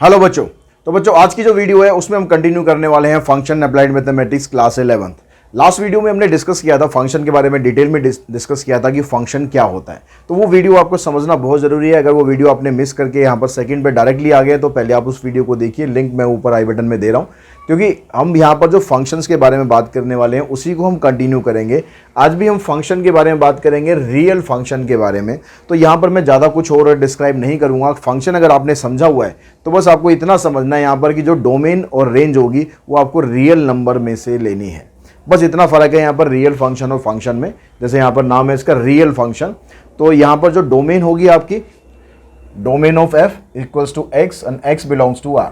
Hello बच्चों। तो बच्चों आज की जो वीडियो है उसमें हम कंटिन्यू करने वाले हैं function applied mathematics class 11th। Last video में हमने डिस्कस किया था फंक्शन के बारे में, डिटेल में डिस्कस किया था कि फंक्शन क्या होता है। तो वो वीडियो आपको समझना बहुत ज़रूरी है। अगर वो वीडियो आपने मिस करके यहाँ पर सेकंड पे डायरेक्टली आ गए तो पहले आप उस वीडियो को देखिए, लिंक मैं ऊपर आई बटन में दे रहा हूँ, क्योंकि हम यहाँ पर जो फंक्शंस के बारे में बात करने वाले हैं उसी को हम कंटिन्यू करेंगे। आज भी हम फंक्शन के बारे में बात करेंगे, रियल फंक्शन के बारे में। तो यहाँ पर मैं ज़्यादा कुछ और डिस्क्राइब नहीं करूँगा। फंक्शन अगर आपने समझा हुआ है तो बस आपको इतना समझना है यहाँ पर कि जो डोमेन और रेंज होगी वो आपको रियल नंबर में से लेनी है। बस इतना फ़र्क है यहाँ पर रियल फंक्शन और फंक्शन में। जैसे यहाँ पर नाम है इसका रियल फंक्शन, तो यहाँ पर जो डोमेन होगी आपकी, domain of f equals to x and x belongs to r,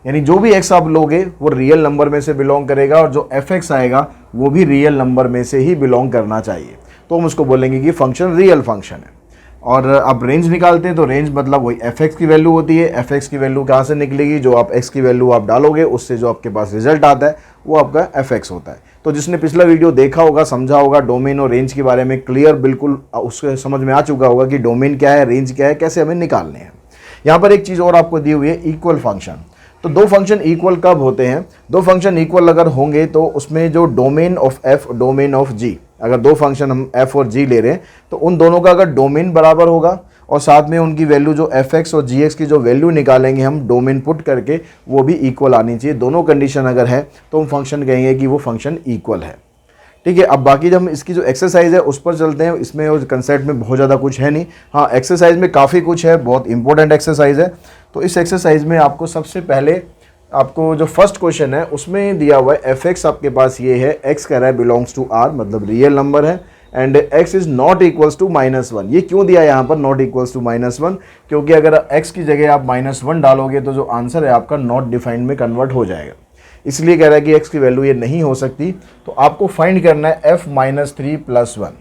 यानी जो भी x आप लोगे वो रियल नंबर में से बिलोंग करेगा और जो fx आएगा वो भी रियल नंबर में से ही बिलोंग करना चाहिए। तो हम उसको बोलेंगे कि फंक्शन रियल फंक्शन है। और आप रेंज निकालते हैं तो रेंज मतलब वही fx की वैल्यू होती है। fx की वैल्यू कहाँ से निकलेगी? जो आप x की वैल्यू आप डालोगे उससे जो आपके पास रिजल्ट आता है वो आपका fx होता है। तो जिसने पिछला वीडियो देखा होगा, समझा होगा डोमेन और रेंज के बारे में, क्लियर बिल्कुल उसके समझ में आ चुका होगा कि डोमेन क्या है, रेंज क्या है, कैसे हमें निकालने हैं। यहाँ पर एक चीज़ और आपको दी हुई है, इक्वल फंक्शन। तो दो फंक्शन इक्वल कब होते हैं? दो फंक्शन इक्वल अगर होंगे तो उसमें जो domain of f, domain of g, अगर दो फंक्शन हम f और g ले रहे हैं तो उन दोनों का अगर डोमेन बराबर होगा और साथ में उनकी वैल्यू जो fx और gx की जो वैल्यू निकालेंगे हम डोमेन पुट करके, वो भी इक्वल आनी चाहिए। दोनों कंडीशन अगर है तो हम फंक्शन कहेंगे कि वो फंक्शन इक्वल है। ठीक है, अब बाकी जब हम इसकी जो एक्सरसाइज है उस पर चलते हैं। इसमें और कंसेप्ट में बहुत ज़्यादा कुछ है नहीं। हाँ, एक्सरसाइज में काफ़ी कुछ है, बहुत इंपॉर्टेंट एक्सरसाइज है। तो इस एक्सरसाइज में आपको सबसे पहले आपको जो फर्स्ट क्वेश्चन है उसमें दिया हुआ है fx आपके पास ये है, x कह रहा है बिलोंग्स टू r, मतलब रियल नंबर है, and x is not equals to -1। ये क्यों दिया है यहाँ पर नॉट इक्वल्स टू -1? क्योंकि अगर x की जगह आप -1 डालोगे तो जो आंसर है आपका नॉट डिफाइंड में कन्वर्ट हो जाएगा। इसलिए कह रहा है कि x की वैल्यू ये नहीं हो सकती। तो आपको फाइंड करना है f -3 + 1।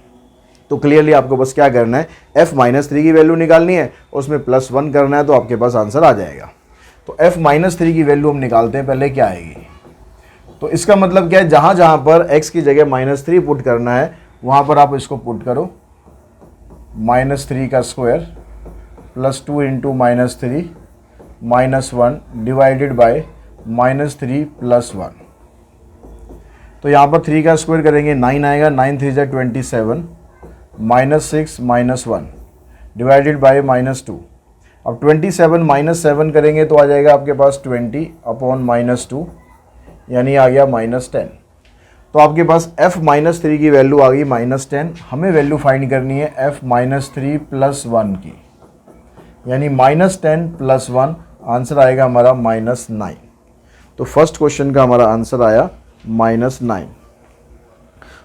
तो क्लियरली आपको बस क्या करना है, f -3 की वैल्यू निकालनी है, उसमें +1 करना है, तो आपके पास आंसर आ जाएगा। तो f -3 की वैल्यू हम निकालते हैं, पहले क्या आएगी। तो इसका मतलब क्या है, जहाँ जहाँ पर x की जगह -3 पुट करना है वहाँ पर आप इसको पुट करो, -3 का स्क्वायर +2 इंटू -3 -1 डिवाइडेड बाय -3 + 1। तो यहाँ पर 3 का स्क्वायर करेंगे 9 आएगा, 9 3 = 27, -6 -1 डिवाइडेड बाय -2। अब 27 -7 करेंगे तो आ जाएगा आपके पास 20 अपॉन -2, यानी आ गया -10। तो आपके पास f -3 की वैल्यू आ गई -10। हमें वैल्यू फाइंड करनी है f -3 + 1 की, यानी -10 + 1, आंसर आएगा हमारा -9। तो फर्स्ट क्वेश्चन का हमारा आंसर आया -9।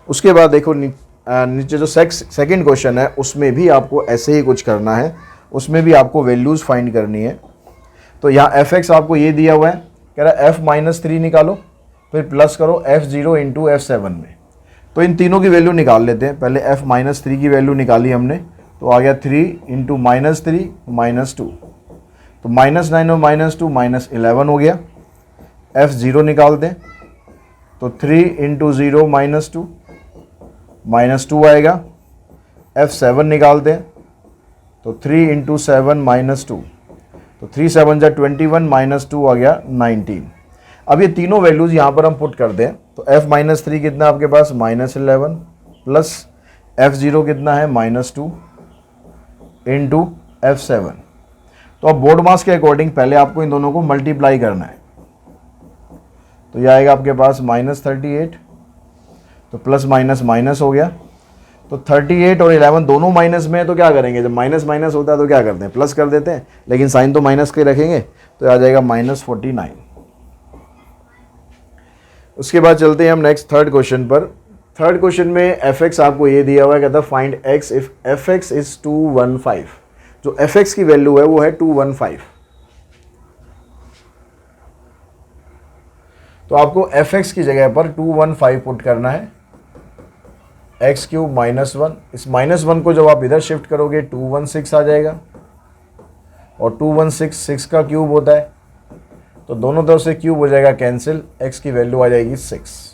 उसके बाद देखो नीचे जो सेकंड क्वेश्चन है उसमें भी आपको ऐसे ही कुछ करना है। उसमें भी आपको वैल्यूज़ फाइंड करनी है। तो यहाँ fx आपको ये दिया हुआ है, कह रहा है f -3 निकालो, फिर प्लस करो f0 इंटू f7 में। तो इन तीनों की वैल्यू निकाल लेते हैं। पहले f -3 की वैल्यू निकाली हमने, तो आ गया 3 इंटू -3 -2, तो -9 और -2 -11 हो गया। f0 निकालते हैं, तो 3 इंटू 0 -2 -2 आएगा। f7 निकालते हैं, तो 3 इंटू 7 -2, तो 3 7 = 21 -2 आ गया 19। अब ये तीनों वैल्यूज़ यहाँ पर हम पुट कर दें तो f -3 कितना आपके पास -11 प्लस f0 कितना है -2 इंटू f7। तो अब बोर्ड मास के अकॉर्डिंग पहले आपको इन दोनों को मल्टीप्लाई करना है। तो ये आएगा आपके पास -38, तो प्लस माइनस माइनस हो गया। तो 38 और 11 दोनों माइनस में है, तो क्या करेंगे, जब माइनस माइनस होता है तो क्या करते हैं, प्लस कर देते हैं, लेकिन साइन तो माइनस के रखेंगे, तो आ जाएगा -49। उसके बाद चलते हैं हम नेक्स्ट थर्ड क्वेश्चन पर। थर्ड क्वेश्चन में fx आपको ये दिया हुआ है, कहता है find x if fx is 215। जो fx की वैल्यू है वो है 215। तो आपको fx की जगह पर 215 पुट करना है, x³ -1। इस -1 को जब आप इधर शिफ्ट करोगे 216 आ जाएगा, और 216 6 का क्यूब होता है, तो दोनों तरफ से क्यूब हो जाएगा कैंसिल, x की वैल्यू आ जाएगी 6।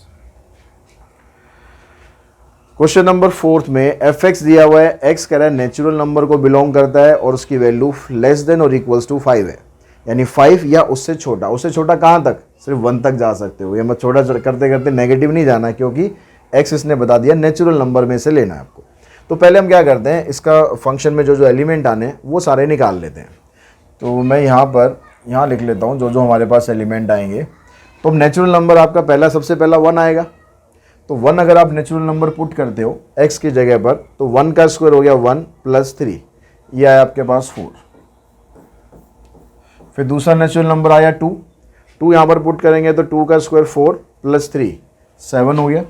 क्वेश्चन नंबर 4 में fx दिया हुआ है, x कह रहा है नेचुरल नंबर को बिलोंग करता है और उसकी value less than or equals to 5 है। यानी 5 या उससे छोटा कहाँ तक, सिर्फ 1 तक जा सकते हो। ये मत छोटा करते करते नेगेटिव नहीं जाना, क्योंकि x इसने बता दिया नेचुरल नंबर में से लेना है आपको। तो पहले हम क्या करते हैं, इसका फंक्शन में जो जो एलिमेंट आने हैं वो सारे निकाल लेते हैं। तो मैं यहाँ लिख लेता हूँ जो जो हमारे पास एलिमेंट आएंगे। तो नेचुरल नंबर आपका पहला सबसे पहला 1 आएगा। तो 1 अगर आप नेचुरल नंबर पुट करते हो x की जगह पर, तो 1 का स्क्वायर हो गया 1 + 3, ये आया आपके पास 4। फिर दूसरा नेचुरल नंबर आया 2, 2 यहाँ पर पुट करेंगे तो 2 का स्क्वायर 4 + 3 7 हो गया।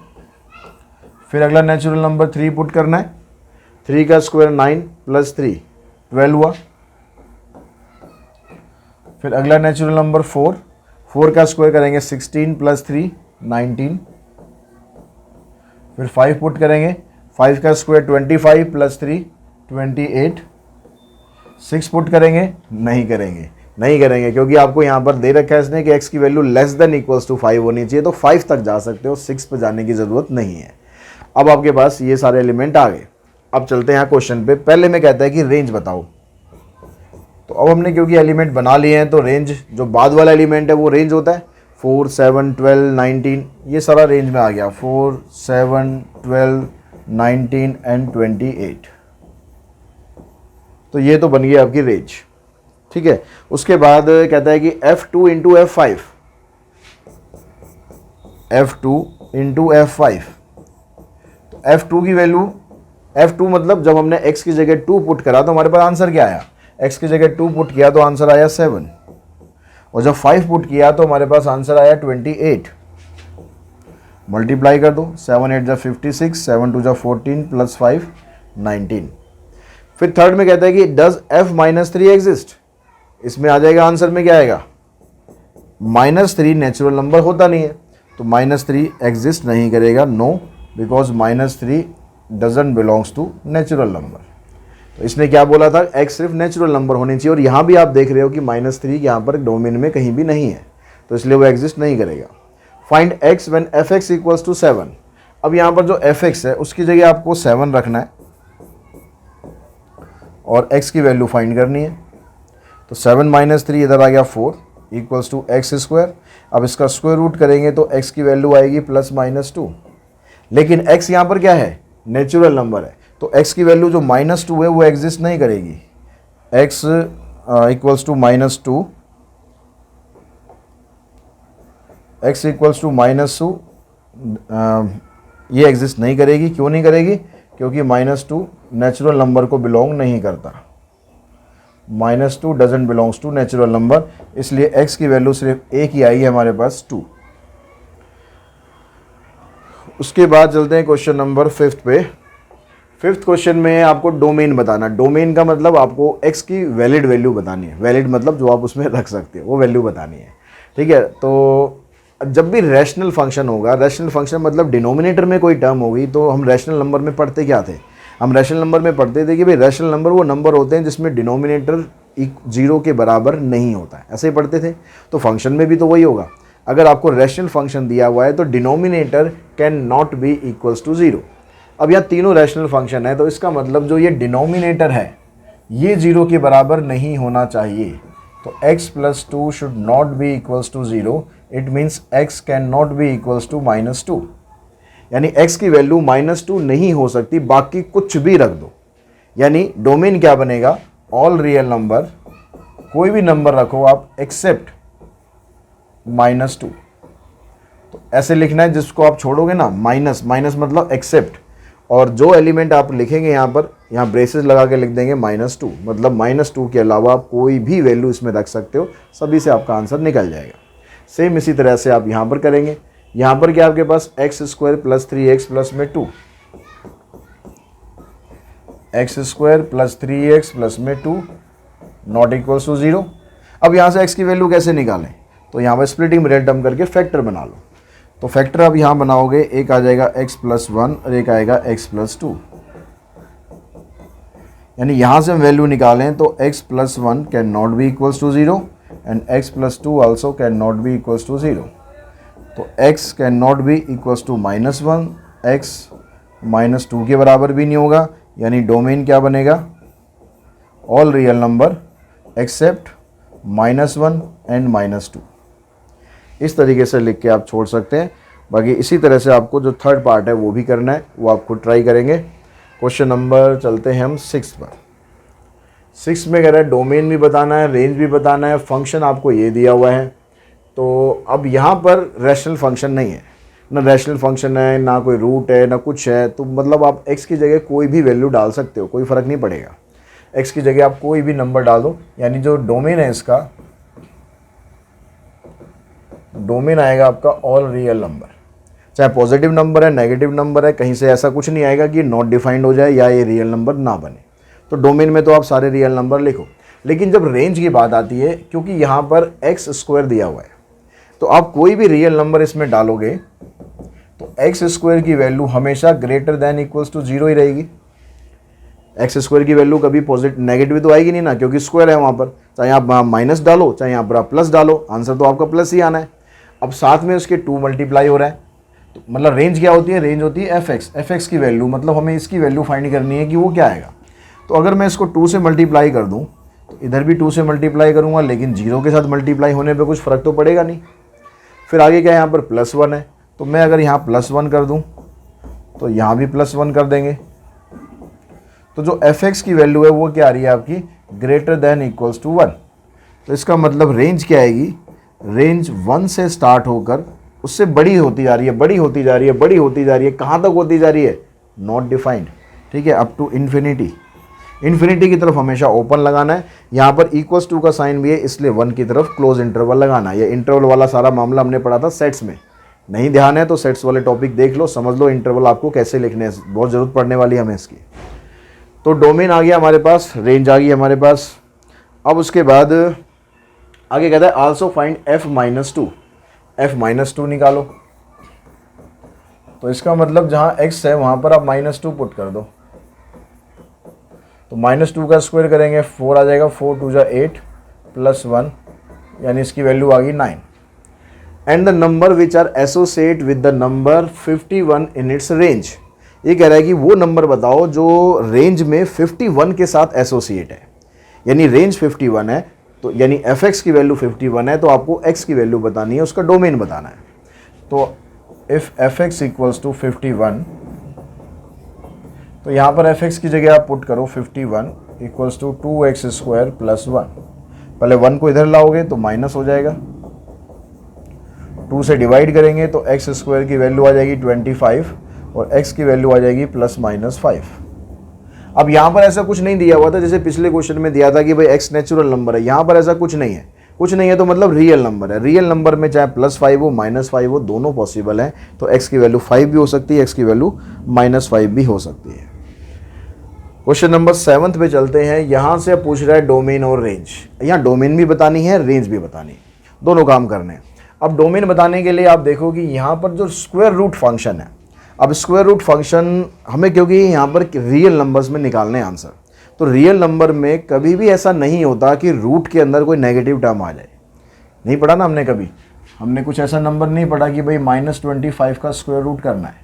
फिर अगला नेचुरल नंबर 3 पुट करना है, 3 का स्क्वायर 9 + 3 12 हुआ। फिर अगला नेचुरल नंबर 4, 4 का स्क्वायर करेंगे 16 + 3 19। फिर 5 पुट करेंगे, 5 का स्क्वायर 25 + 3 28। 6 पुट करेंगे, नहीं करेंगे क्योंकि आपको यहाँ पर दे रखा है इसने कि x की वैल्यू <= 5 होनी चाहिए, तो 5 तक जा सकते हो, 6 पर जाने की ज़रूरत नहीं है। अब आपके पास ये सारे एलिमेंट आ गए। अब चलते हैं क्वेश्चन पे। पहले में कहता है कि रेंज बताओ। तो अब हमने क्योंकि एलिमेंट बना लिए हैं, तो रेंज जो बाद वाला एलिमेंट है वो रेंज होता है 4 7 12 19, ये सारा रेंज में आ गया 4 7 12 19 एंड 28। तो ये तो बन गई आपकी रेंज, ठीक है। उसके बाद कहता है कि F2 × F5, F2 × F5। तो F2 की वैल्यू, F2 मतलब जब हमने x की जगह 2 पुट करा तो हमारे पास आंसर क्या आया, x की जगह 2 पुट किया तो आंसर आया 7, और जब 5 पुट किया तो हमारे पास आंसर आया 28। मल्टीप्लाई कर दो, 7 8 = 56, 7 2 = 14 + 5 19। फिर थर्ड में कहता है कि डज f-3 एग्जिस्ट। इसमें आ जाएगा आंसर में क्या आएगा, -3 नेचुरल नंबर होता नहीं है, तो -3 एग्जिस्ट नहीं करेगा, no, because -3 doesn't belongs to natural number. तो इसने क्या बोला था, x सिर्फ नेचुरल नंबर होनी चाहिए, और यहाँ भी आप देख रहे हो कि -3 यहाँ पर डोमेन में कहीं भी नहीं है, तो इसलिए वो एग्जिस्ट नहीं करेगा। Find x when f(x) = 7। अब यहाँ पर जो f(x) है उसकी जगह आपको 7 रखना है और x की वैल्यू फाइंड करनी है। तो 7 - 3 इधर आ गया 4 = x²। अब इसका स्क्वायर रूट करेंगे तो x की वैल्यू आएगी +-2, लेकिन x यहाँ पर क्या है, नेचुरल नंबर है, तो x की वैल्यू जो -2 है वो एग्जिस्ट नहीं करेगी। x = -2, x = -2 ये एग्जिस्ट नहीं करेगी। क्यों नहीं करेगी, क्योंकि -2 नेचुरल नंबर को बिलोंग नहीं करता, -2 doesn't belongs to natural number, इसलिए x की वैल्यू सिर्फ एक ही आई है हमारे पास 2। उसके बाद चलते हैं क्वेश्चन नंबर 5 पे। 5th क्वेश्चन में आपको डोमेन बताना। डोमेन का मतलब आपको x की वैलिड वैल्यू बतानी है, वैलिड मतलब जो आप उसमें रख सकते हो वो वैल्यू बतानी है, ठीक है। तो जब भी रैशनल फंक्शन होगा, रैशनल फंक्शन मतलब डिनोमिनेटर में कोई टर्म होगी, तो हम रैशनल नंबर में पढ़ते क्या थे, हम रैशनल नंबर में पढ़ते थे कि भाई रैशनल नंबर वो नंबर होते हैं जिसमें डिनोमिनेटर 0 के बराबर नहीं होता है, ऐसे ही पढ़ते थे। तो फंक्शन में भी तो वही होगा, अगर आपको रैशनल फंक्शन दिया हुआ है तो denominator can not be equals to 0। अब यहाँ तीनों रैशनल फंक्शन है, तो इसका मतलब जो ये डिनोमिनेटर है ये 0 के बराबर नहीं होना चाहिए। तो x + 2 should not be equals to 0, it means x can not be equals to -2, यानी x की वैल्यू -2 नहीं हो सकती, बाकी कुछ भी रख दो। यानी डोमेन क्या बनेगा, ऑल रियल नंबर, कोई भी नंबर रखो आप एक्सेप्ट -2। तो ऐसे लिखना है, जिसको आप छोड़ोगे ना माइनस मतलब एक्सेप्ट, और जो एलिमेंट आप लिखेंगे यहाँ पर, यहाँ ब्रेसेस लगा के लिख देंगे -2, मतलब -2 के अलावा आप कोई भी वैल्यू इसमें रख सकते हो, सभी से आपका आंसर निकल जाएगा। सेम इसी तरह से आप यहाँ पर करेंगे। यहाँ पर क्या आपके पास x² + 3x + में 2, x² + 3x + में 2 नॉट इक्वल्स टू 0। अब यहाँ से x की वैल्यू कैसे निकालें, तो यहाँ पर स्प्लिटिंग रेंडम करके फैक्टर बना लो। तो फैक्टर अब यहाँ बनाओगे, एक आ जाएगा x + 1 और एक आएगा x + 2, यानी यहाँ से हम वैल्यू निकालें तो x + 1 can not be equals to 0 and x + 2 also can not be equals to 0। तो x can not be equals to -1, x -2 के बराबर भी नहीं होगा, यानी डोमेन क्या बनेगा, all real number except -1 and -2। इस तरीके से लिख के आप छोड़ सकते हैं। बाकी इसी तरह से आपको जो थर्ड पार्ट है वो भी करना है, वो आप खुद ट्राई करेंगे। क्वेश्चन नंबर चलते हैं हम 6 पर। 6 में कह रहा है डोमेन भी बताना है, रेंज भी बताना है, फंक्शन आपको ये दिया हुआ है। तो अब यहाँ पर रैशनल फंक्शन नहीं है, ना रैशनल फंक्शन है, ना कोई रूट है, ना कुछ है। तो मतलब आप x की जगह कोई भी वैल्यू डाल सकते हो, कोई फ़र्क नहीं पड़ेगा। x की जगह आप कोई भी नंबर डाल दो, यानी जो डोमेन है इसका डोमेन आएगा आपका ऑल रियल नंबर। चाहे पॉजिटिव नंबर है, नेगेटिव नंबर है, कहीं से ऐसा कुछ नहीं आएगा कि नॉट डिफाइंड हो जाए या ये रियल नंबर ना बने। तो डोमेन में तो आप सारे रियल नंबर लिखो। लेकिन जब रेंज की बात आती है, क्योंकि यहाँ पर x² दिया हुआ है, तो आप कोई भी रियल नंबर इसमें डालोगे तो x² की वैल्यू हमेशा ग्रेटर देन इक्वल्स टू 0 ही रहेगी। x² की वैल्यू कभी पॉजिटिव नेगेटिव तो आएगी नहीं ना, क्योंकि स्क्वायर है वहाँ पर। चाहे आप माइनस डालो, चाहे यहाँ पर आप प्लस डालो, आंसर तो आपका प्लस ही आना है। अब साथ में उसके 2 मल्टीप्लाई हो रहा है, तो मतलब रेंज क्या होती है? रेंज होती है fx की वैल्यू, मतलब हमें इसकी वैल्यू फाइंड करनी है कि वो क्या आएगा। तो अगर मैं इसको 2 से मल्टीप्लाई कर दूँ तो इधर भी 2 से मल्टीप्लाई करूँगा, लेकिन 0 के साथ मल्टीप्लाई होने पर कुछ फ़र्क तो पड़ेगा नहीं। फिर आगे क्या है, यहाँ पर +1 है, तो मैं अगर यहाँ +1 कर दूँ तो यहाँ भी +1 कर देंगे। तो जो fx की वैल्यू है वो क्या आ रही है आपकी? Greater than equals to 1। तो इसका मतलब रेंज क्या आएगी? रेंज 1 से स्टार्ट होकर उससे बड़ी होती जा रही है, बड़ी होती जा रही है, बड़ी होती जा रही है। कहाँ तक होती जा रही है? नॉट डिफाइंड, ठीक है, अप टू इन्फिनिटी। इन्फिनिटी की तरफ हमेशा ओपन लगाना है। यहाँ पर इक्वल्स टू का साइन भी है, इसलिए 1 की तरफ क्लोज इंटरवल लगाना है। ये इंटरवल वाला सारा मामला हमने पढ़ा था सेट्स में। नहीं ध्यान है तो सेट्स वाले टॉपिक देख लो, समझ लो इंटरवल आपको कैसे लिखने हैं, बहुत ज़रूरत पड़ने वाली है हमें इसकी। तो डोमेन आ गया हमारे पास, रेंज आ गई हमारे पास। अब उसके बाद आगे कहता है आल्सो फाइंड f-2। f-2 निकालो। तो इसका मतलब जहाँ x है वहाँ पर आप -2 पुट कर दो। तो -2 का स्क्वायर करेंगे 4 आ जाएगा, 4 2 जा 8 +1, यानी इसकी वैल्यू आ गई 9। And the number which are associate with the number 51 in its range. ये कह रहा है कि वो नंबर बताओ जो रेंज में 51 के साथ एसोसिएट है। यानी रेंज 51 है, तो यानी fx की वैल्यू 51 है, तो आपको x की वैल्यू बतानी है, उसका डोमेन बताना है। तो इफ़ fx इक्वल्स टू 51, तो यहाँ पर fx की जगह आप पुट करो 51 इक्वल्स टू 2x² + 1। पहले 1 को इधर लाओगे तो माइनस हो जाएगा, 2 से डिवाइड करेंगे तो x² की वैल्यू आ जाएगी 25 और x की वैल्यू आ जाएगी +-5। अब यहाँ पर ऐसा कुछ नहीं दिया हुआ था जैसे पिछले क्वेश्चन में दिया था कि भाई x नेचुरल नंबर है। यहाँ पर ऐसा कुछ नहीं है, कुछ नहीं है तो मतलब रियल नंबर है। रियल नंबर में चाहे +5 हो -5 हो, दोनों पॉसिबल है। तो x की वैल्यू 5 भी हो सकती है, x की वैल्यू -5 भी हो सकती है। क्वेश्चन नंबर 7 पे चलते हैं। यहाँ से पूछ रहा है डोमेन और रेंज। यहाँ डोमेन भी बतानी है, रेंज भी बतानी है, दोनों काम करने हैं। अब डोमेन बताने के लिए आप देखो कि यहाँ पर जो स्क्वायर रूट फंक्शन है, अब स्क्वायर रूट फंक्शन हमें, क्योंकि यहाँ पर रियल नंबर्स में निकालने आंसर, तो रियल नंबर में कभी भी ऐसा नहीं होता कि रूट के अंदर कोई नेगेटिव टर्म आ जाए। नहीं पढ़ा ना हमने कभी, हमने कुछ ऐसा नंबर नहीं पढ़ा कि भाई -25 का स्क्वायर रूट करना है,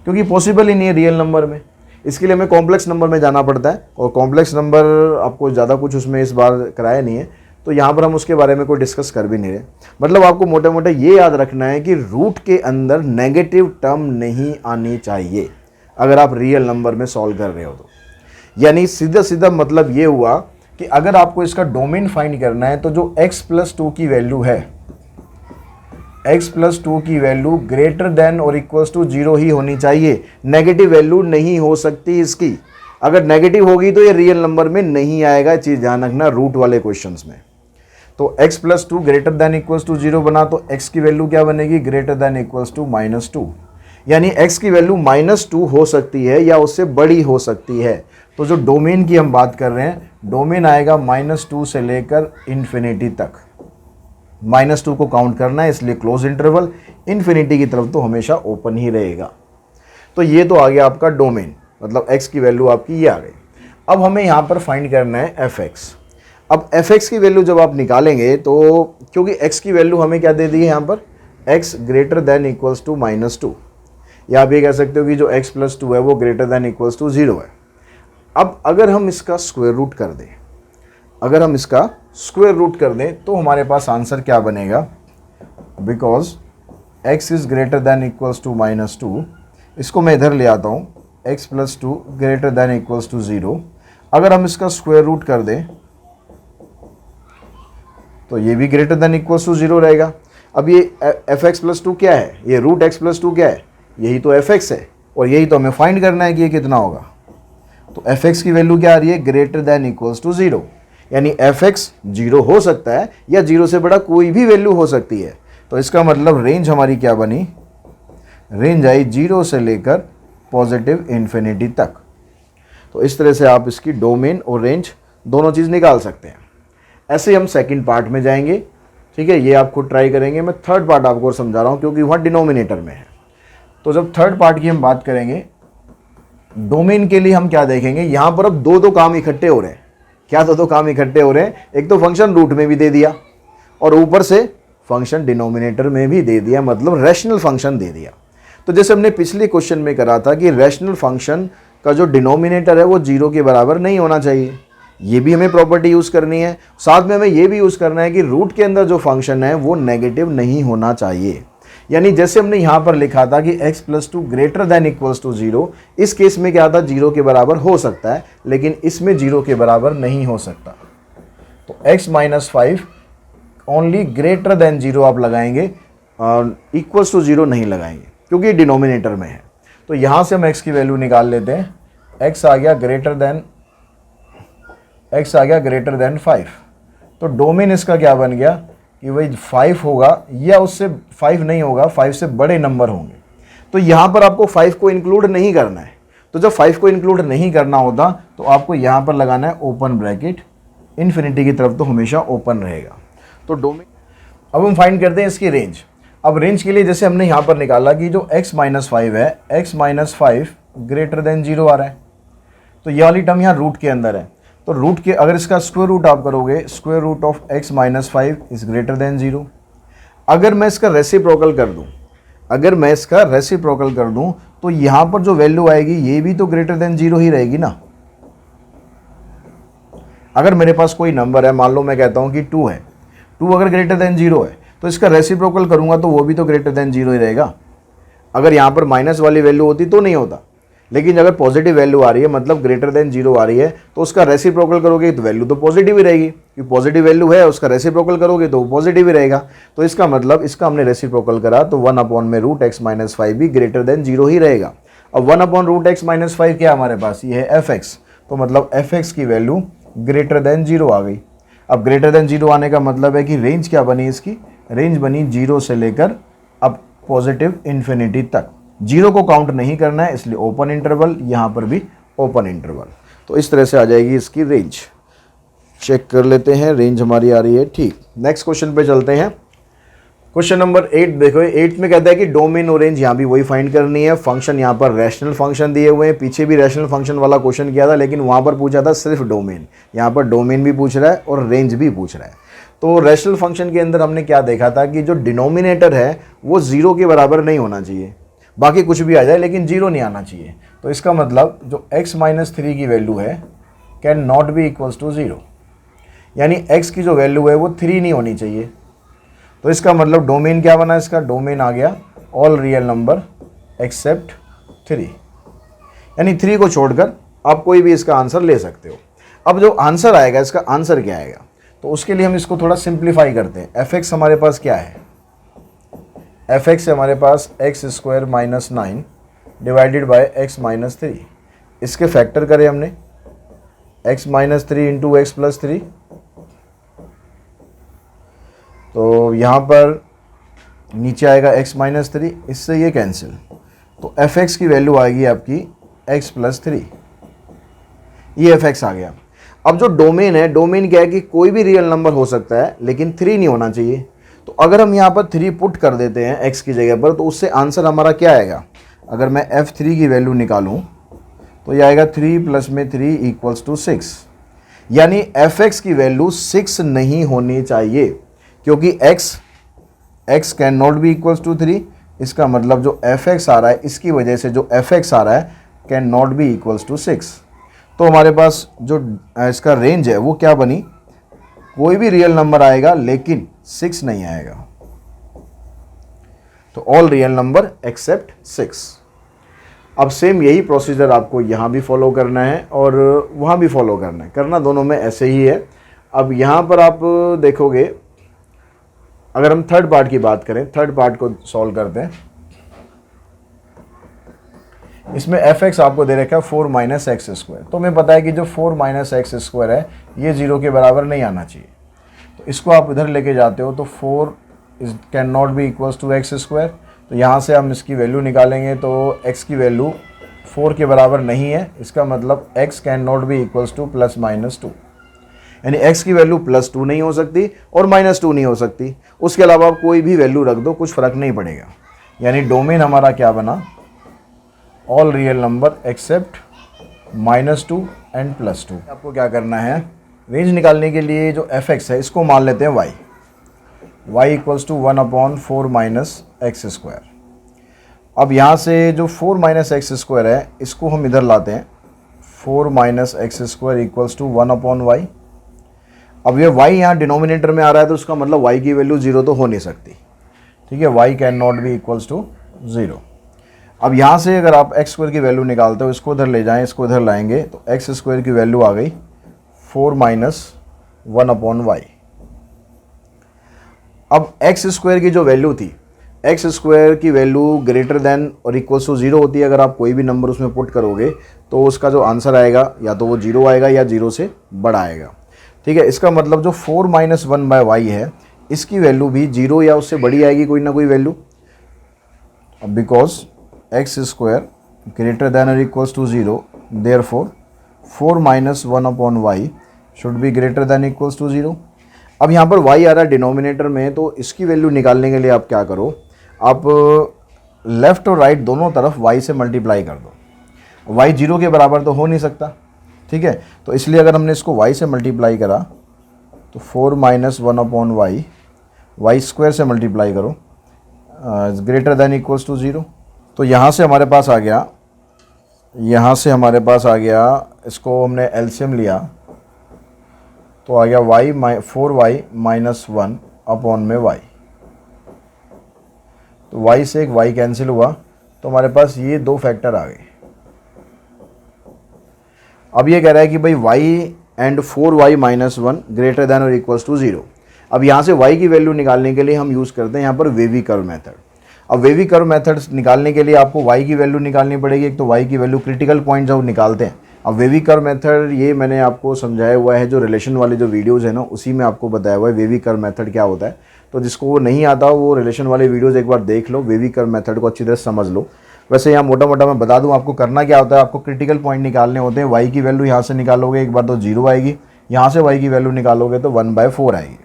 क्योंकि पॉसिबल ही नहीं है रियल नंबर में। इसके लिए हमें कॉम्प्लेक्स नंबर में जाना पड़ता है, और कॉम्प्लेक्स नंबर आपको ज़्यादा कुछ उसमें इस बार कराया नहीं है, तो यहाँ पर हम उसके बारे में कोई डिस्कस कर भी नहीं रहे। मतलब आपको मोटे मोटे ये याद रखना है कि रूट के अंदर नेगेटिव टर्म नहीं आनी चाहिए अगर आप रियल नंबर में सॉल्व कर रहे हो तो। यानी सीधा सीधा मतलब ये हुआ कि अगर आपको इसका डोमेन फाइंड करना है तो जो x+2 की वैल्यू है, x+2 की value greater than or equals to 0 ही होनी चाहिए। नेगेटिव वैल्यू नहीं हो सकती इसकी। अगर नेगेटिव होगी तो ये रियल नंबर में नहीं आएगा, चीज़ ध्यान रखना रूट वाले क्वेश्चंस में। तो x+2 greater than equals to 0 बना तो x की वैल्यू क्या बनेगी? Greater than equals to -2। यानी x की वैल्यू -2 हो सकती है या उससे बड़ी हो सकती है। तो जो डोमेन की हम बात कर रहे हैं, डोमेन आएगा -2 से लेकर इन्फिनिटी तक। -2 को काउंट करना है, इसलिए क्लोज इंटरवल। इन्फिनिटी की तरफ तो हमेशा ओपन ही रहेगा। तो ये तो आ गया आपका डोमेन, मतलब x की वैल्यू आपकी ये आ गई। अब हमें यहाँ पर फाइंड करना है fx। अब fx की वैल्यू जब आप निकालेंगे तो क्योंकि x की वैल्यू हमें क्या दे दी है यहाँ पर, x greater than equals to -2, या आप ये कह सकते हो कि जो x+2 है वो ग्रेटर देन इक्वल्स टू 0 है। अब अगर हम इसका स्क्वायर रूट कर दें, अगर हम इसका स्क्वायर रूट कर दें तो हमारे पास आंसर क्या बनेगा, because x is greater than equals to -2, इसको मैं इधर ले आता हूँ, x + 2 greater than equals to 0। अगर हम इसका स्क्वायर रूट कर दें तो ये भी ग्रेटर दैन इक्वल्स टू 0 रहेगा। अब ये fx + 2 क्या है, ये रूट x + 2 क्या है, यही तो fx है, और यही तो हमें फाइंड करना है कि ये कितना होगा। तो fx की वैल्यू क्या आ रही है, ग्रेटर दैन इक्वल्स टू 0, यानी fx 0 हो सकता है या 0 से बड़ा कोई भी वैल्यू हो सकती है। तो इसका मतलब रेंज हमारी क्या बनी, रेंज आई 0 से लेकर पॉजिटिव इन्फिनिटी तक। तो इस तरह से आप इसकी डोमेन और रेंज दोनों चीज़ निकाल सकते हैं। ऐसे ही हम सेकंड पार्ट में जाएंगे, ठीक है, ये आप खुद ट्राई करेंगे, मैं थर्ड पार्ट आपको समझा रहा हूँ क्योंकि वहाँ डिनोमिनेटर में है। तो जब थर्ड पार्ट की हम बात करेंगे, डोमेन के लिए हम क्या देखेंगे, यहाँ पर अब दो काम इकट्ठे हो रहे हैं। क्या दो काम इकट्ठे हो रहे हैं, एक तो फंक्शन रूट में भी दे दिया और ऊपर से फंक्शन डिनोमिनेटर में भी दे दिया, मतलब रैशनल फंक्शन दे दिया। तो जैसे हमने पिछले क्वेश्चन में करा था कि रैशनल फंक्शन का जो डिनोमिनेटर है वो 0 के बराबर नहीं होना चाहिए, ये भी हमें प्रॉपर्टी यूज़ करनी है। साथ में हमें ये भी यूज़ करना है कि रूट के अंदर जो फंक्शन है वो नेगेटिव नहीं होना चाहिए। यानी जैसे हमने यहाँ पर लिखा था कि x + 2 greater than equals to 0, इस केस में क्या था, 0 के बराबर हो सकता है, लेकिन इसमें 0 के बराबर नहीं हो सकता। तो x - 5 ओनली ग्रेटर दैन 0 आप लगाएंगे, इक्वल्स टू 0 नहीं लगाएंगे क्योंकि डिनोमिनेटर में है। तो यहाँ से हम x की वैल्यू निकाल लेते हैं, x आ गया ग्रेटर दैन 5। तो डोमेन इसका क्या बन गया कि भाई 5 होगा या उससे 5 नहीं होगा, 5 से बड़े नंबर होंगे। तो यहाँ पर आपको 5 को इंक्लूड नहीं करना है। तो जब 5 को इंक्लूड नहीं करना होता तो आपको यहाँ पर लगाना है ओपन ब्रैकेट, इन्फिनिटी की तरफ तो हमेशा ओपन रहेगा। तो डोमेन, अब हम फाइंड करते हैं इसकी रेंज। अब रेंज के लिए जैसे हमने यहाँ पर निकाला कि जो x - 5 है, x - 5 ग्रेटर दैन 0 आ रहा है, तो ये वाली टर्म यहाँ रूट के अंदर है। तो रूट के अगर इसका स्क्वायर रूट आप करोगे, square root of x - 5 is greater than 0। अगर मैं इसका रेसिप्रोकल कर दूं, तो यहाँ पर जो वैल्यू आएगी ये भी तो ग्रेटर दैन 0 ही रहेगी ना। अगर मेरे पास कोई नंबर है, मान लो मैं कहता हूँ कि 2 है, 2 अगर ग्रेटर दैन 0 है तो इसका रेसिप्रोकल करूँगा तो वो भी तो ग्रेटर दैन 0 ही रहेगा। अगर यहाँ पर माइनस वाली वैल्यू होती तो नहीं होता, लेकिन अगर पॉजिटिव वैल्यू आ रही है, मतलब ग्रेटर देन 0 आ रही है, तो उसका रेसिप्रोकल करोगे तो वैल्यू तो पॉजिटिव ही रहेगी, कि पॉजिटिव वैल्यू है, उसका रेसिप्रोकल करोगे तो पॉजिटिव ही रहेगा। तो इसका मतलब इसका हमने रेसिप्रोकल करा तो 1/√x - 5 भी ग्रेटर देन 0 ही रहेगा। अब 1/√x - 5 क्या हमारे पास, ये है fx, तो मतलब fx की वैल्यू ग्रेटर देन 0 आ गई। अब ग्रेटर देन 0 आने का मतलब है कि रेंज क्या बनी, इसकी रेंज बनी 0 से लेकर अब पॉजिटिव इन्फिनिटी तक। 0 को काउंट नहीं करना है, इसलिए ओपन इंटरवल, यहाँ पर भी ओपन इंटरवल। तो इस तरह से आ जाएगी इसकी रेंज। चेक कर लेते हैं, रेंज हमारी आ रही है ठीक। नेक्स्ट क्वेश्चन पे चलते हैं। क्वेश्चन नंबर 8 देखो, 8 में कहता है कि डोमेन और रेंज यहाँ भी वही फाइंड करनी है। फंक्शन यहाँ पर रैशनल फंक्शन दिए हुए हैं, पीछे भी रैशनल फंक्शन वाला क्वेश्चन किया था, लेकिन वहाँ पर पूछा था सिर्फ डोमेन, यहाँ पर डोमेन भी पूछ रहा है और रेंज भी पूछ रहा है। तो रैशनल फंक्शन के अंदर हमने क्या देखा था कि जो डिनोमिनेटर है वो 0 के बराबर नहीं होना चाहिए, बाकी कुछ भी आ जाए लेकिन 0 नहीं आना चाहिए। तो इसका मतलब जो x - 3 की वैल्यू है can not be equals to 0, यानी x की जो वैल्यू है वो 3 नहीं होनी चाहिए। तो इसका मतलब डोमेन क्या बना, इसका डोमेन आ गया ऑल रियल नंबर एक्सेप्ट 3, यानी 3 को छोड़कर आप कोई भी इसका आंसर ले सकते हो। अब जो आंसर आएगा, इसका आंसर क्या आएगा, तो उसके लिए हम इसको थोड़ा सिंप्लीफाई करते हैं। fx हमारे पास क्या है, fx हमारे पास x² - 9 डिवाइडेड बाय x - 3। इसके फैक्टर करें हमने, x - 3 इंटू x + 3, तो यहाँ पर नीचे आएगा x - 3, इससे ये कैंसिल, तो fx की वैल्यू आएगी आपकी x + 3, ये fx आ गया। अब जो डोमेन है, डोमेन क्या है कि कोई भी रियल नंबर हो सकता है लेकिन 3 नहीं होना चाहिए। तो अगर हम यहाँ पर 3 पुट कर देते हैं x की जगह पर, तो उससे आंसर हमारा क्या आएगा, अगर मैं f3 की वैल्यू निकालूं तो ये आएगा 3 + में 3 = 6, यानी fx की वैल्यू 6 नहीं होनी चाहिए, क्योंकि x can not be equals to 3। इसका मतलब जो fx आ रहा है, इसकी वजह से जो fx आ रहा है can not be equals to 6। तो हमारे पास जो इसका रेंज है वो क्या बनी, कोई भी रियल नंबर आएगा लेकिन 6 नहीं आएगा। तो ऑल रियल नंबर एक्सेप्ट 6। अब सेम यही प्रोसीजर आपको यहाँ भी फॉलो करना है और वहाँ भी फॉलो करना है, करना दोनों में ऐसे ही है। अब यहाँ पर आप देखोगे, अगर हम थर्ड पार्ट की बात करें, थर्ड पार्ट को सॉल्व करते हैं। इसमें fx आपको दे रखा है 4 माइनस एक्स स्क्वायर। तो हमें पता है कि जो 4 माइनस एक्स स्क्वायर है ये 0 के बराबर नहीं आना चाहिए। तो इसको आप इधर लेके जाते हो तो 4 can not be equals to x square. तो यहाँ से हम इसकी वैल्यू निकालेंगे तो x की वैल्यू 4 के बराबर नहीं है। इसका मतलब x can not be equals two plus minus 2, यानी x की वैल्यू +2 नहीं हो सकती और -2 नहीं हो सकती। उसके अलावा आप कोई भी वैल्यू रख दो, कुछ फ़र्क नहीं पड़ेगा। यानी डोमेन हमारा क्या बना, all real number except -2 and +2। आपको क्या करना है, रेंज निकालने के लिए जो fx है इसको मान लेते हैं y equals to 1/4 minus x square. अब यहाँ से जो 4 माइनस एक्स स्क्वायर है इसको हम इधर लाते हैं, 4 minus x square equals to 1/y। अब ये y यहाँ डिनोमिनेटर में आ रहा है तो उसका मतलब y की वैल्यू 0 तो हो नहीं सकती, ठीक है। y can not be equals to 0। अब यहाँ से अगर आप एक्स स्क्वायर की वैल्यू निकालते हो, इसको इधर ले जाएं, इसको इधर लाएंगे तो एक्स स्क्वायर की वैल्यू आ गई 4 माइनस 1/y। अब एक्स स्क्वायर की जो वैल्यू थी, एक्स स्क्वायर की value greater than or equals to 0 होती है। अगर आप कोई भी नंबर उसमें पुट करोगे तो उसका जो आंसर आएगा या तो वो 0 आएगा या 0 से बड़ा आएगा, ठीक है। इसका मतलब जो 4 माइनस 1/y है इसकी वैल्यू भी 0 या उससे बड़ी आएगी, कोई ना कोई वैल्यू। अब because x square greater than or equals to 0, therefore 4 minus 1/y should be greater than equals to 0। अब यहाँ पर y आ रहा है डिनोमिनेटर में, तो इसकी वैल्यू निकालने के लिए आप क्या करो, आप लेफ़्ट और राइट दोनों तरफ y से मल्टीप्लाई कर दो। y 0 के बराबर तो हो नहीं सकता, ठीक है। तो इसलिए अगर हमने इसको y से मल्टीप्लाई करा तो 4 माइनस 1/y, y स्क्वायर से मल्टीप्लाई करो, ग्रेटर देन इक्वल्स टू 0। तो यहाँ से हमारे पास आ गया, यहाँ से हमारे पास आ गया, इसको हमने एलसीएम लिया तो आ गया 4y माइनस 1/y। तो y से एक y कैंसिल हुआ तो हमारे पास ये दो फैक्टर आ गए। अब ये कह रहा है कि भाई y and 4y minus 1 greater than or equals to 0। अब यहाँ से y की वैल्यू निकालने के लिए हम यूज़ करते हैं यहाँ पर वेवी कर्व मेथड। अब वेवी कर्व मेथड निकालने के लिए आपको y की वैल्यू निकालनी पड़ेगी। एक तो y की वैल्यू क्रिटिकल पॉइंट जब निकालते हैं। अब वेवी कर्व मेथड ये मैंने आपको समझाया हुआ है, जो रिलेशन वाले जो वीडियोज़ हैं ना उसी में आपको बताया हुआ है वेवी कर्व मेथड क्या होता है। तो जिसको वो नहीं आता वो रिलेशन वाले वीडियोज़ एक बार देख लो, वेवी कर्व मेथड को अच्छी तरह समझ लो। वैसे यहाँ मोटा मोटा मैं बता दूँ आपको करना क्या होता है, आपको क्रिटिकल पॉइंट निकालने होते हैं। y की वैल्यू यहाँ से निकालोगे एक बार तो 0 आएगी, यहाँ से y की वैल्यू निकालोगे तो 1/4 आएगी।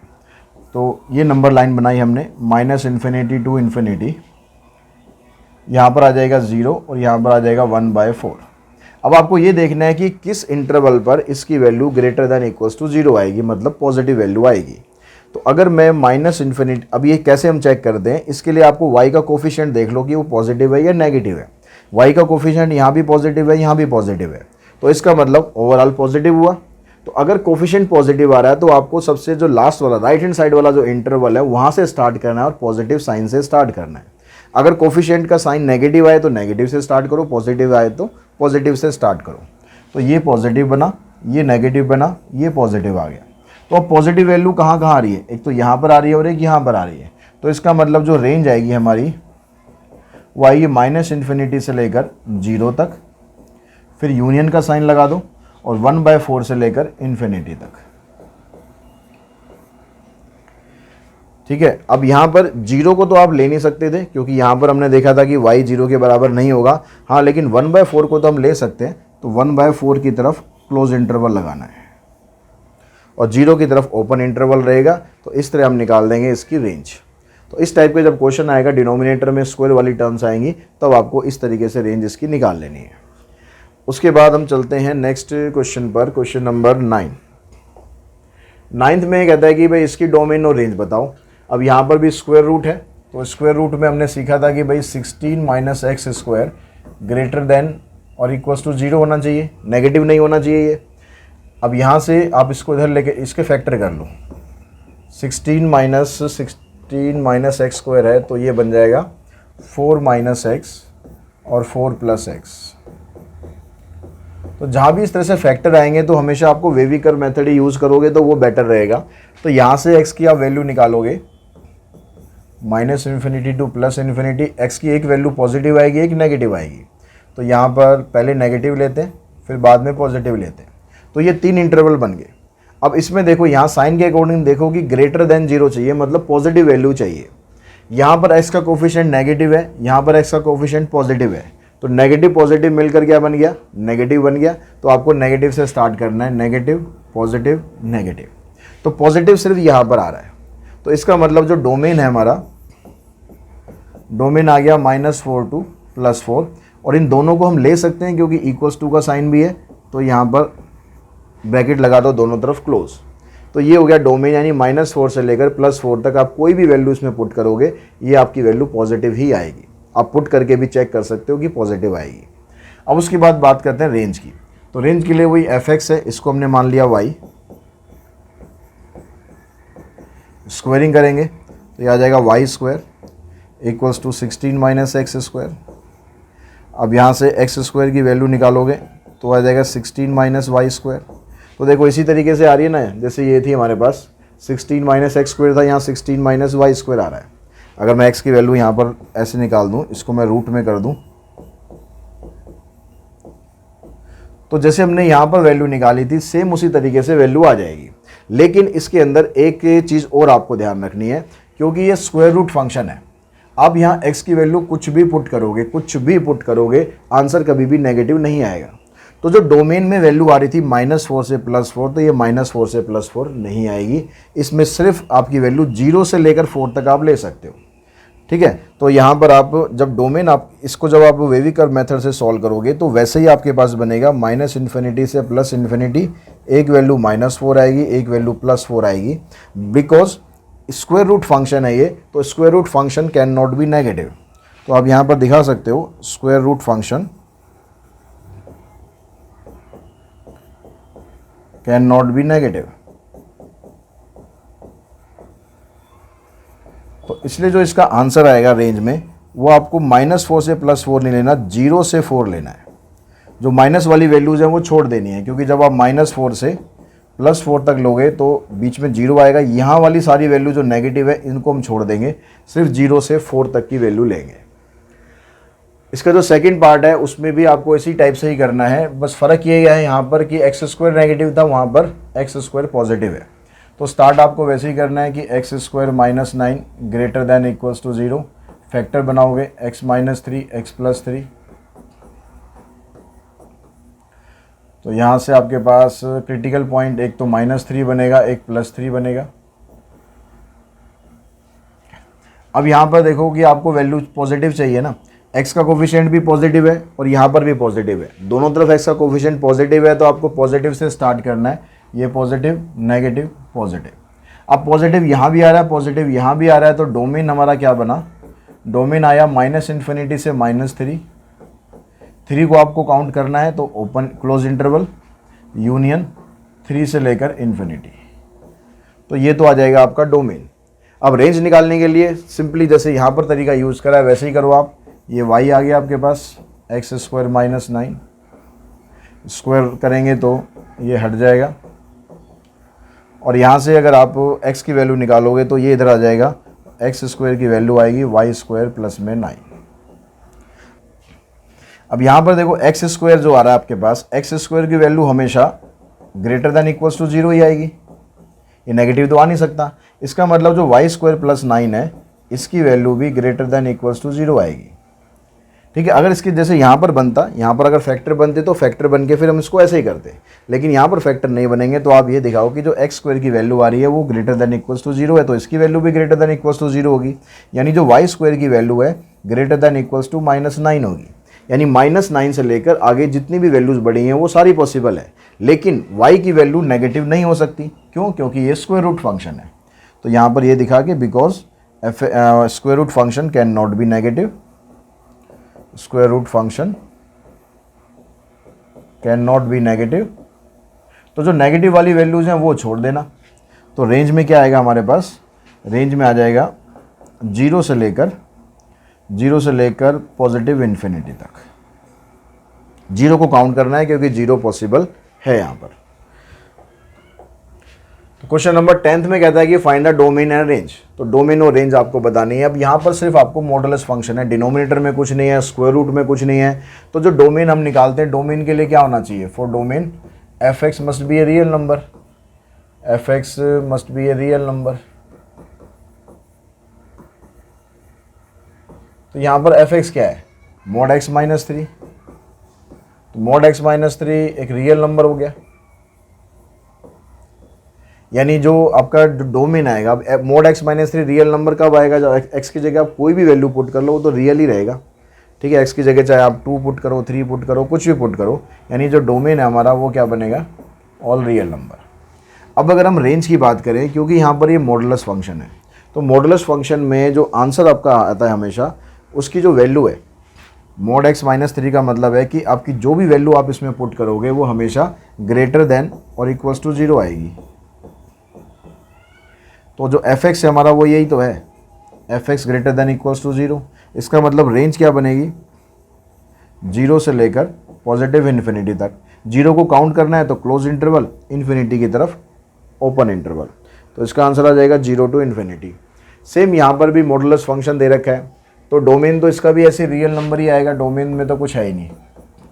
तो ये नंबर लाइन बनाई हमने, -∞ टू इन्फिनिटी, यहाँ पर आ जाएगा 0 और यहाँ पर आ जाएगा 1/4। अब आपको ये देखना है कि किस इंटरवल पर इसकी value greater than equals to 0 आएगी, मतलब पॉजिटिव वैल्यू आएगी। तो अगर मैं -∞, अब ये कैसे हम चेक करते हैं, इसके लिए आपको y का कोफिशिएंट देख लो कि वो पॉजिटिव है या नेगेटिव है। y का कोफिशिएंट यहाँ भी पॉजिटिव है, यहाँ भी पॉजिटिव है, तो इसका मतलब ओवरऑल पॉजिटिव हुआ। तो अगर कोफिशिएंट पॉजिटिव आ रहा है तो आपको सबसे जो लास्ट वाला राइट हैंड साइड वाला जो इंटरवल है वहाँ से स्टार्ट करना है और पॉजिटिव साइन से स्टार्ट करना है। अगर कोफिशिएंट का साइन नेगेटिव आए तो नेगेटिव से स्टार्ट करो, पॉजिटिव आए तो पॉजिटिव से स्टार्ट करो। तो ये पॉजिटिव बना, ये नेगेटिव बना, ये पॉजिटिव आ गया। तो अब पॉजिटिव वैल्यू कहाँ कहाँ आ रही है, एक तो यहाँ पर आ रही है और एक यहाँ पर आ रही है। तो इसका मतलब जो रेंज आएगी हमारी वो आएगी -∞ से लेकर 0 तक, फिर यूनियन का साइन लगा दो और 1/4 से लेकर इन्फिनिटी तक, ठीक है। अब यहाँ पर 0 को तो आप ले नहीं सकते थे क्योंकि यहाँ पर हमने देखा था कि y 0 के बराबर नहीं होगा। हाँ, लेकिन 1/4 को तो हम ले सकते हैं। तो 1/4 की तरफ क्लोज इंटरवल लगाना है और 0 की तरफ ओपन इंटरवल रहेगा। तो इस तरह हम निकाल देंगे इसकी रेंज। तो इस टाइप के जब क्वेश्चन आएगा, डिनोमिनेटर में स्क्वायर वाली टर्म्स आएंगी, तब आपको इस तरीके से रेंज इसकी निकाल लेनी है। उसके बाद हम चलते हैं नेक्स्ट क्वेश्चन पर, क्वेश्चन नंबर 9। 9th में कहता है कि भाई इसकी डोमेन और रेंज बताओ। अब यहाँ पर भी स्क्वायर रूट है, तो स्क्वायर रूट में हमने सीखा था कि भाई 16 minus x square greater than or equals to 0 होना चाहिए, नेगेटिव नहीं होना चाहिए ये। अब यहाँ से आप इसको इधर लेके इसके फैक्टर कर लो, 16 माइनस एक्स स्क्वायर है तो ये बन जाएगा 4 माइनस एक्स और 4 प्लस एक्स। तो जहाँ भी इस तरह से फैक्टर आएंगे तो हमेशा आपको वेवी कर्व मेथड ही यूज़ करोगे तो वो बेटर रहेगा। तो यहाँ से एक्स की आप वैल्यू निकालोगे minus infinity two plus infinity. X की एक वैल्यू पॉजिटिव आएगी, एक नेगेटिव आएगी। तो यहाँ पर पहले नेगेटिव लेते हैं, फिर बाद में पॉजिटिव लेते हैं। तो ये 3 इंटरवल बन गए। अब इसमें देखो, यहाँ साइन के अकॉर्डिंग देखो कि ग्रेटर देन 0 चाहिए, मतलब पॉजिटिव वैल्यू चाहिए। यहाँ पर एक्स का कोफिशिएंट नेगेटिव है, यहाँ पर एक्स का कोफिशिएंट पॉजिटिव है। तो नेगेटिव पॉजिटिव मिलकर क्या बन गया? नेगेटिव बन गया। तो आपको नेगेटिव से स्टार्ट करना है, नेगेटिव पॉजिटिव नेगेटिव। तो पॉजिटिव सिर्फ यहाँ पर आ रहा है, तो इसका मतलब जो डोमेन है हमारा, डोमेन आ गया -4 टू +4। और इन दोनों को हम ले सकते हैं क्योंकि =2 का साइन भी है, तो यहाँ पर ब्रैकेट लगा दो दोनों तरफ क्लोज। तो ये हो गया डोमेन, यानी -4 से लेकर +4 तक आप कोई भी वैल्यू इसमें पुट करोगे ये आपकी वैल्यू पॉजिटिव ही आएगी। आप पुट करके भी चेक कर सकते हो कि पॉजिटिव आएगी। अब उसके बाद बात करते हैं रेंज की। तो रेंज के लिए वही fx है, इसको हमने मान लिया y। स्क्वायरिंग करेंगे तो ये आ जाएगा y² = 16 माइनस एक्स स्क्वायर। अब यहाँ से x² की वैल्यू निकालोगे तो आ जाएगा 16 माइनस y²। तो देखो इसी तरीके से आ रही है ना, जैसे ये थी हमारे पास 16 माइनस x² था, यहाँ 16 माइनस y² आ रहा है। अगर मैं x की वैल्यू यहाँ पर ऐसे निकाल दूँ, इसको मैं रूट में कर दूँ, तो जैसे हमने यहाँ पर वैल्यू निकाली थी सेम उसी तरीके से वैल्यू आ जाएगी। लेकिन इसके अंदर एक चीज़ और आपको ध्यान रखनी है, क्योंकि ये स्क्वायर रूट फंक्शन है। आप यहाँ x की वैल्यू कुछ भी पुट करोगे, कुछ भी पुट करोगे, आंसर कभी भी नेगेटिव नहीं आएगा। तो जो डोमेन में वैल्यू आ रही थी -4 से +4, तो ये -4 से +4 नहीं आएगी। इसमें सिर्फ आपकी वैल्यू 0 से लेकर 4 तक आप ले सकते हो, ठीक है। तो यहाँ पर आप जब डोमेन, आप इसको जब आप वेवी कर्व मेथड से सॉल्व करोगे तो वैसे ही आपके पास बनेगा -∞ से +∞। एक वैल्यू -4 आएगी, एक वैल्यू +4 आएगी, बिकॉज स्क्वायर रूट फंक्शन है ये। तो square root function can not be negative. तो आप यहाँ पर दिखा सकते हो square root function can not be negative. तो इसलिए जो इसका आंसर आएगा रेंज में, वो आपको -4 से +4 नहीं लेना, 0 से 4 लेना है। जो माइनस वाली वैल्यूज़ हैं वो छोड़ देनी है, क्योंकि जब आप -4 से +4 तक लोगे तो बीच में 0 आएगा। यहाँ वाली सारी वैल्यू जो नेगेटिव है इनको हम छोड़ देंगे, सिर्फ 0 से 4 तक की वैल्यू लेंगे। इसका जो सेकंड पार्ट है उसमें भी आपको इसी टाइप से ही करना है, बस फ़र्क ये है यहाँ पर कि x² नेगेटिव था, वहाँ पर x² पॉजिटिव है। तो स्टार्ट आपको वैसे ही करना है कि x² - 9 greater than equals to 0। Factor बनाओगे x - 3 x + 3। तो यहाँ से आपके पास क्रिटिकल पॉइंट एक तो -3 बनेगा, एक +3 बनेगा। अब यहाँ पर देखो कि आपको वैल्यू पॉजिटिव चाहिए ना, x का कोफिशिएंट भी पॉजिटिव है और यहाँ पर भी पॉजिटिव है, दोनों तरफ x का कोफिशिएंट पॉजिटिव है। तो आपको पॉजिटिव से स्टार्ट करना है, ये पॉजिटिव नेगेटिव पॉजिटिव। अब पॉजिटिव यहाँ भी आ रहा है, पॉजिटिव यहाँ भी आ रहा है, तो डोमेन हमारा क्या बना? डोमेन आया -∞ से -3। 3 को आपको काउंट करना है, तो ओपन क्लोज इंटरवल यूनियन 3 से लेकर इन्फिनिटी। तो ये तो आ जाएगा आपका डोमेन। अब रेंज निकालने के लिए सिंपली जैसे यहाँ पर तरीका यूज़ करा है वैसे ही करो आप। ये y आ गया आपके पास x² - 9, स्क्वायर करेंगे तो ये हट जाएगा। और यहाँ से अगर आप x की वैल्यू निकालोगे तो ये इधर आ जाएगा, x² की वैल्यू आएगी y² + में 9। अब यहाँ पर देखो x² जो आ रहा है आपके पास, x² की वैल्यू हमेशा ग्रेटर दैन इक्वल्स टू 0 ही आएगी, ये नेगेटिव तो आ नहीं सकता। इसका मतलब जो y² + 9 है इसकी वैल्यू भी ग्रेटर दैन इक्वल्स टू 0 आएगी, ठीक है। अगर इसकी जैसे यहाँ पर बनता, यहाँ पर अगर फैक्टर बनते तो फैक्टर बन के फिर हम इसको ऐसे ही करते, लेकिन यहाँ पर फैक्टर नहीं बनेंगे। तो आप ये दिखाओ कि जो x² की वैल्यू आ रही है वो ग्रेटर दैन इक्वल्स टू 0 है, तो इसकी वैल्यू भी ग्रेटर दैन इक्वल्स टू 0 होगी। यानी जो y² की वैल्यू है ग्रेटर दैन इक्वल्स टू -9 होगी। यानी -9 से लेकर आगे जितनी भी वैल्यूज़ बढ़ी हैं वो सारी पॉसिबल है, लेकिन y की वैल्यू नेगेटिव नहीं हो सकती। क्यों? क्योंकि ये स्क्वायर रूट फंक्शन है। तो यहाँ पर ये दिखा कि because square root function can not be negative, square root function can not be negative. तो जो नेगेटिव वाली वैल्यूज़ हैं वो छोड़ देना। तो रेंज में क्या आएगा हमारे पास, रेंज में आ जाएगा जीरो से लेकर पॉजिटिव इन्फिनिटी तक। जीरो को काउंट करना है क्योंकि जीरो पॉसिबल है यहाँ पर। तो क्वेश्चन नंबर 10th में कहता है कि find the domain and range. तो डोमेन और रेंज आपको बतानी है। अब यहाँ पर सिर्फ आपको मॉडुलस फंक्शन है, डिनोमिनेटर में कुछ नहीं है, स्क्वायर रूट में कुछ नहीं है। तो जो डोमेन हम निकालते हैं, डोमेन के लिए क्या होना चाहिए, for domain F x must be a real number, F x must be a real number. तो यहाँ पर एफ एक्स क्या है, मॉड एक्स माइनस 3। तो मॉड एक्स माइनस 3 एक रियल नंबर हो गया, यानी जो आपका डोमेन आएगा, अब mode x minus 3 real number कब आएगा, जब एक्स की जगह आप कोई भी वैल्यू पुट कर लो वो तो रियल ही रहेगा। ठीक है, एक्स की जगह चाहे आप 2 पुट करो, 3 पुट करो, कुछ भी पुट करो, यानी जो डोमेन है हमारा वो क्या बनेगा, ऑल रियल नंबर। अब अगर हम रेंज की बात करें, क्योंकि यहाँ पर ये मॉडुलस फंक्शन है, तो मॉडुलस फंक्शन में जो आंसर आपका आता है हमेशा, उसकी जो वैल्यू है मोड एक्स माइनस 3 का मतलब है कि आपकी जो भी वैल्यू आप इसमें पुट करोगे वो हमेशा greater than or equals to 0 आएगी। तो जो एफ एक्स है हमारा वो यही तो है, f x greater than equals to 0। इसका मतलब रेंज क्या बनेगी, 0 से लेकर पॉजिटिव इन्फिनिटी तक। 0 को काउंट करना है तो क्लोज इंटरवल, इन्फिनिटी की तरफ ओपन इंटरवल। तो इसका आंसर आ जाएगा 0 टू इन्फिनिटी। सेम यहाँ पर भी मॉडुलस फंक्शन दे रखा है, तो डोमेन तो इसका भी ऐसे रियल नंबर ही आएगा, डोमेन में तो कुछ है ही नहीं,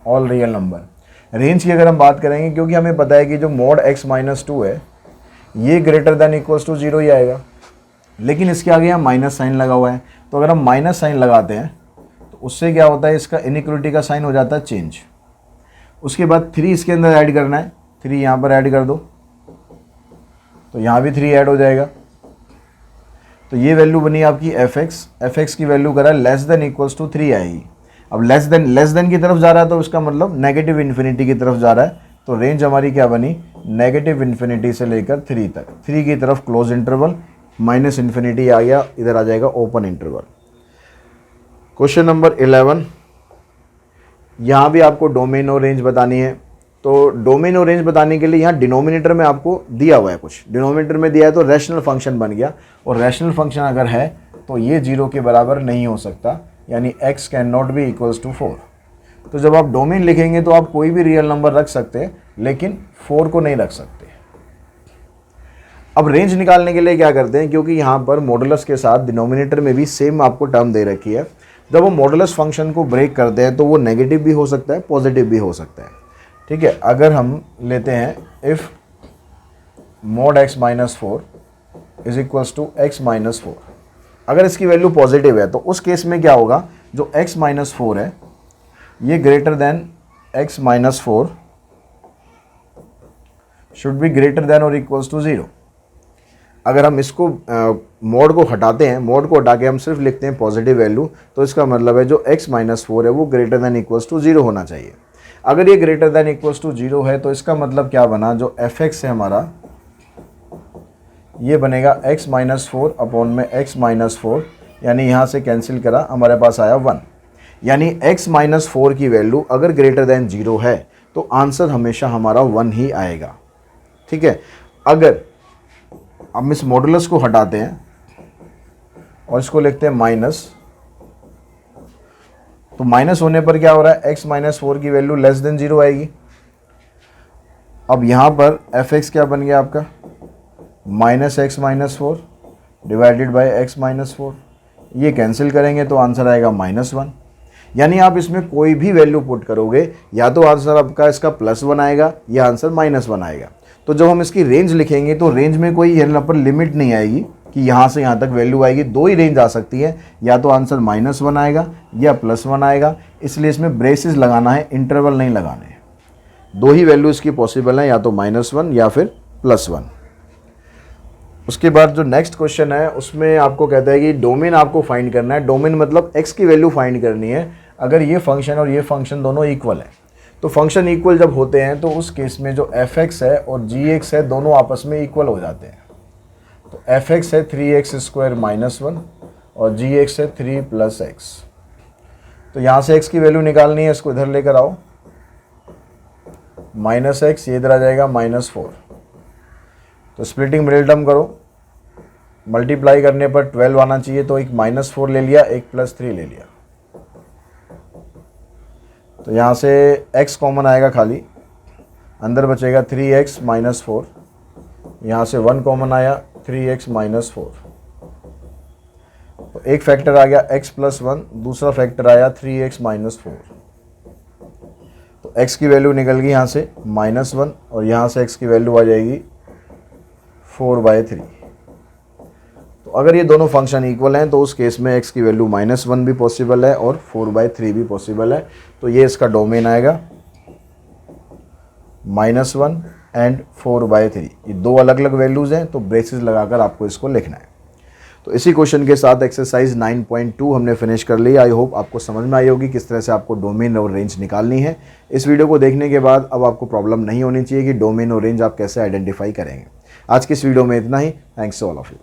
ऑल रियल नंबर। रेंज की अगर हम बात करेंगे, क्योंकि हमें पता है कि जो मोड एक्स माइनस 2 है ये ग्रेटर देन इक्वल्स टू 0 ही आएगा, लेकिन इसके आगे यहाँ माइनस साइन लगा हुआ है। तो अगर हम माइनस साइन लगाते हैं तो उससे क्या होता है, इसका इनइक्वलिटी का साइन हो जाता है चेंज। उसके बाद 3 इसके अंदर ऐड करना है, 3 यहाँ पर ऐड कर दो तो यहाँ भी 3 ऐड हो जाएगा। तो ये वैल्यू बनी आपकी एफ एक्स की वैल्यू करा लेस देन इक्वल्स टू 3 आएगी। अब लेस देन की तरफ जा रहा है तो उसका मतलब नेगेटिव इन्फिनिटी की तरफ जा रहा है। तो रेंज हमारी क्या बनी, नेगेटिव इन्फिनिटी से लेकर 3 तक, 3 की तरफ क्लोज इंटरवल, माइनस इन्फिनिटी आ गया, इधर आ जाएगा ओपन इंटरवल। क्वेश्चन नंबर 11, यहाँ भी आपको डोमेन और रेंज बतानी है। तो डोमेन और रेंज बताने के लिए यहाँ डिनोमिनेटर में आपको दिया हुआ है कुछ, डिनोमिनेटर में दिया है तो रैशनल फंक्शन बन गया, और रैशनल फंक्शन अगर है तो ये 0 के बराबर नहीं हो सकता, यानी x can not be equals to 4। तो जब आप डोमेन लिखेंगे तो आप कोई भी रियल नंबर रख सकते हैं, लेकिन 4 को नहीं रख सकते। अब रेंज निकालने के लिए क्या करते हैं, क्योंकि यहाँ पर मॉडुलस के साथ डिनोमिनेटर में भी सेम आपको टर्म दे रखी है, जब वो मॉडुलस फंक्शन को ब्रेक करते हैं तो वो नेगेटिव भी हो सकता है, पॉजिटिव भी हो सकता है। ठीक है, अगर हम लेते हैं if mod x minus 4 is equals to x minus 4, अगर इसकी वैल्यू पॉजिटिव है तो उस केस में क्या होगा, जो x माइनस 4 है ये greater than x minus 4 should be greater than or equals to 0। अगर हम इसको मोड को हटाते हैं, मोड को हटा के हम सिर्फ लिखते हैं पॉजिटिव वैल्यू, तो इसका मतलब है जो x माइनस 4 है वो ग्रेटर देन इक्वल्स टू 0 होना चाहिए। अगर ये ग्रेटर देन इक्वल्स टू 0 है तो इसका मतलब क्या बना, जो एफ एक्स है हमारा ये बनेगा x माइनस 4 अपॉन में x माइनस 4, यानी यहाँ से कैंसिल करा, हमारे पास आया 1। यानी x माइनस 4 की वैल्यू अगर ग्रेटर देन 0 है तो आंसर हमेशा हमारा 1 ही आएगा। ठीक है, अगर हम इस मॉडुलस को हटाते हैं और इसको लिखते हैं माइनस, तो माइनस होने पर क्या हो रहा है, x माइनस 4 की वैल्यू लेस देन 0 आएगी। अब यहाँ पर एफ एक्स क्या बन गया आपका, minus x minus 4 divided by x minus 4, ये कैंसिल करेंगे तो आंसर आएगा -1। यानी आप इसमें कोई भी वैल्यू पुट करोगे, या तो आंसर आपका इसका +1 आएगा या आंसर -1 आएगा। तो जब हम इसकी रेंज लिखेंगे तो रेंज में कोई यहाँ पर लिमिट नहीं आएगी कि यहाँ से यहाँ तक वैल्यू आएगी, 2 ही रेंज आ सकती है, या तो आंसर -1 आएगा या +1 आएगा। इसलिए इसमें ब्रेसेस लगाना है, इंटरवल नहीं लगाने हैं। 2 ही वैल्यू इसकी पॉसिबल है, या तो -1 या फिर +1। उसके बाद जो नेक्स्ट क्वेश्चन है उसमें आपको कहता है कि डोमेन आपको फाइंड करना है। डोमेन मतलब x की वैल्यू फाइंड करनी है अगर ये फंक्शन और ये फंक्शन दोनों इक्वल है। तो फंक्शन इक्वल जब होते हैं तो उस केस में जो एफ एक्स है और जी एक्स है दोनों आपस में इक्वल हो जाते हैं। तो एफ एक्स है 3x² -1 और जी एक्स है 3 + x। तो यहाँ से x की वैल्यू निकालनी है, इसको इधर लेकर आओ, -x, ये इधर आ जाएगा -4। तो स्प्लिटिंग मिडिल टर्म करो, मल्टीप्लाई करने पर 12 आना चाहिए, तो एक -4 ले लिया, एक +3 ले लिया। तो यहाँ से x कॉमन आएगा खाली, अंदर बचेगा 3x - 4, यहाँ से 1 कॉमन आया 3x - 4। तो एक फैक्टर आ गया x + 1, दूसरा फैक्टर आया 3x - 4। तो x की वैल्यू निकल गई यहाँ से -1 और यहाँ से x की वैल्यू आ जाएगी 4/3। तो अगर ये दोनों फंक्शन इक्वल हैं तो उस केस में x की वैल्यू -1 भी पॉसिबल है और 4/3 भी पॉसिबल है। तो ये इसका डोमेन आएगा, -1 एंड 4/3। ये दो अलग अलग वैल्यूज़ हैं, तो ब्रेसेस लगाकर आपको इसको लिखना है। तो इसी क्वेश्चन के साथ एक्सरसाइज 9.2 हमने फिनिश कर ली। आई होप आपको समझ में आई होगी किस तरह से आपको डोमेन और रेंज निकालनी है। इस वीडियो को देखने के बाद अब आपको प्रॉब्लम नहीं होनी चाहिए कि डोमेन और रेंज आप कैसे आइडेंटिफाई करेंगे। आज की इस वीडियो में इतना ही। Thanks to all of you.